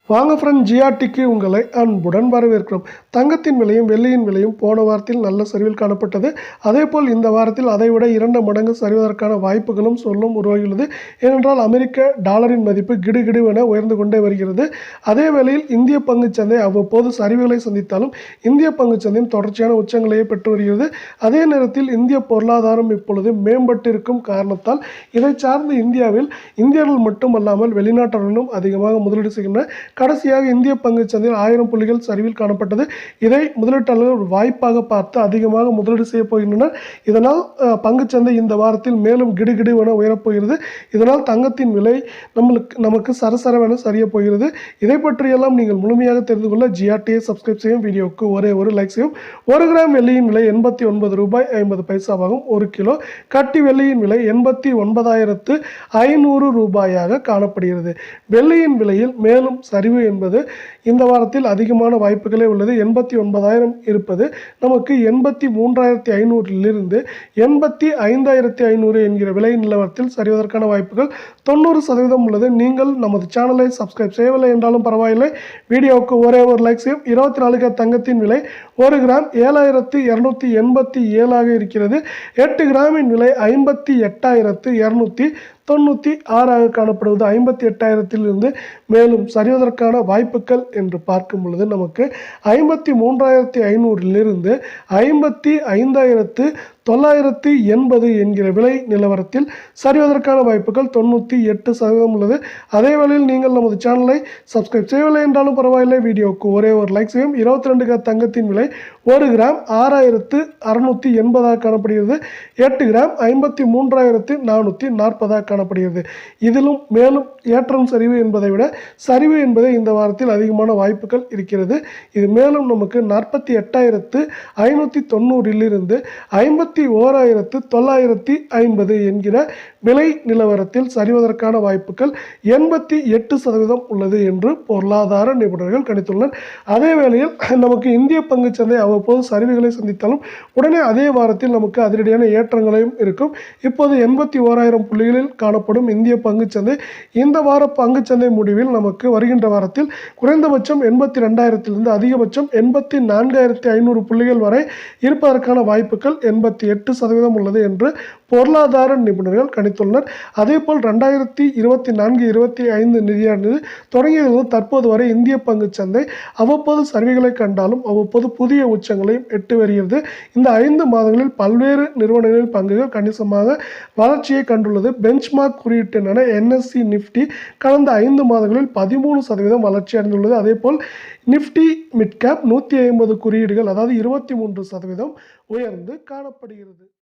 வாங்க ஃப்ரெண்ட், ஜிஆர்டிக்கு உங்களை அன்புடன் வரவேற்கிறோம். தங்கத்தின் விலையும் வெள்ளியின் விலையும் போன வாரத்தில் நல்ல சரிவில் காணப்பட்டது. அதேபோல் இந்த வாரத்தில் அதைவிட 2 மடங்கு சரிவதற்கான வாய்ப்புகளும் சொல்லும் உருவாகியுள்ளது. ஏனென்றால் அமெரிக்க டாலரின் மதிப்பு கிடுகிடுவென உயர்ந்து கொண்டே வருகிறது. அதே வேளையில் இந்திய பங்குச்சந்தை அவ்வப்போது சரிவுகளை சந்தித்தாலும் இந்திய பங்குச்சந்தையும் தொடர்ச்சியான உச்சங்களையே பெற்று வருகிறது. அதே நேரத்தில் இந்திய பொருளாதாரம் இப்பொழுது மேம்பட்டிருக்கும் காரணத்தால் இதை சார்ந்து இந்தியர்கள் மட்டுமல்லாமல் வெளிநாட்டவர்களும் அதிகமாக முதலீடு செய்கின்றனர். கடைசியாக இந்திய பங்குச்சந்தையில் 1000 புள்ளிகள் சரிவில் காணப்பட்டது. இதை முதலீட்டாளர்கள் ஒரு வாய்ப்பாக பார்த்து அதிகமாக முதலீடு செய்ய போகின்றனர். இதனால் பங்குச்சந்தை இந்த வாரத்தில் மேலும் கிடுகிடுவென உயரப்போகிறது. இதனால் தங்கத்தின் விலை நமக்கு சரசரவென சரிய போகிறது. இதை பற்றியெல்லாம் நீங்கள் முழுமையாக தெரிந்து கொள்ள ஜிஆர்டியை சப்ஸ்கிரைப் செய்யும். வீடியோவுக்கு ஒரே ஒரு லைக் செய்யும். 1 கிராம் வெள்ளியின் விலை 89 ரூபாய் 50 பைசாவாகும். 1 கிலோ கட்டி வெள்ளியின் விலை 89,500 ரூபாயாக காணப்படுகிறது. வெள்ளியின் விலையில் மேலும் சரிவு என்பது இந்த வாரத்தில் அதிகமான வாய்ப்புகளே உள்ளது. 89,000 இருப்பது நமக்கு 83,500 85,500 என்கிற விலை நிலவரத்தில் சரிவதற்கான வாய்ப்புகள் 90% உள்ளது. நீங்கள் நமது சேனலை சப்ஸ்கிரைப் செய்யவில்லை என்றாலும் பரவாயில்லை, வீடியோவுக்கு ஒரே ஒரு லைக் செய்யும். 24 தங்கத்தின் விலை 1 கிராம் 7,287 இருக்கிறது. 8 கிராமின் விலை 58,296 காணப்படுவது. 58,000 மேலும் சரிவதற்கான வாய்ப்புகள் என்று பார்க்கும் பொழுது நமக்கு 53,500 55,980 என்கிற விலை நிலவரத்தில் சரிவதற்கான வாய்ப்புகள் 98% உள்ளது. அதே வேளையில் நீங்கள் நமது சேனலை சப்ஸ்கிரைப் செய்யவில்லை என்றாலும் பரவாயில்லை, வீடியோவுக்கு ஒரே ஒரு லைக் செய்யும். 22 தங்கத்தின் விலை 1 கிராம் 6,680 காணப்படுகிறது. 8 கிராம் 53,440 காணப்படுகிறது. இதிலும் மேலும் ஏற்றம் சரிவு என்பதை விட சரிவு என்பதை இந்த வாரத்தில் அதிகமான வாய்ப்புகள் இருக்கிறது. இது மேலும் நமக்கு 48,590 51,950 என்கிற விலை நிலவரத்தில் சரிவதற்கான வாய்ப்புகள் 88% உள்ளது என்று பொருளாதார நிபுணர்கள் கணித்துள்ளனர். அதே வேளையில் நமக்கு இந்திய பங்குச்சந்தை அவ்வப்போது சரிவுகளை சந்தித்தாலும் உடனே அதே வாரத்தில் நமக்கு அதிரடியான ஏற்றங்களையும் இருக்கும். இப்போது 81,000 புள்ளிகளில் காணப்படும் இந்திய பங்குச்சந்தை இந்த வார பங்குச்சந்தை முடிவில் நமக்கு வருகின்ற வாரத்தில் குறைந்தபட்சம் 82,000 அதிகபட்சம் 84,500 புள்ளிகள் வரை இருப்பதற்கான வாய்ப்புகள் 88% உள்ளது என்று பொருளாதார நிபுணர்கள் கணித்துள்ளனர். அதேபோல் 2024-25 நிதியாண்டு தொடங்கியதிலிருந்து தற்போது வரை இந்திய பங்குச்சந்தை அவ்வப்போது சரிவுகளை கண்டாலும் அவ்வப்போது புதிய உச்சங்களையும் எட்டு வருகிறது. இந்த 5 மாதங்களில் பல்வேறு நிறுவனங்களின் பங்குகள் கணிசமாக வளர்ச்சியை கண்டுள்ளது. பெஞ்ச்மார்க் குறியீட்டினான NSE நிஃப்டி கடந்த 5 மாதங்களில் 13% வளர்ச்சி அடைந்துள்ளது. அதேபோல் நிஃப்டி மிட் கேப் 150 குறியீடுகள், அதாவது 23% உயர்ந்து காணப்படுகிறது.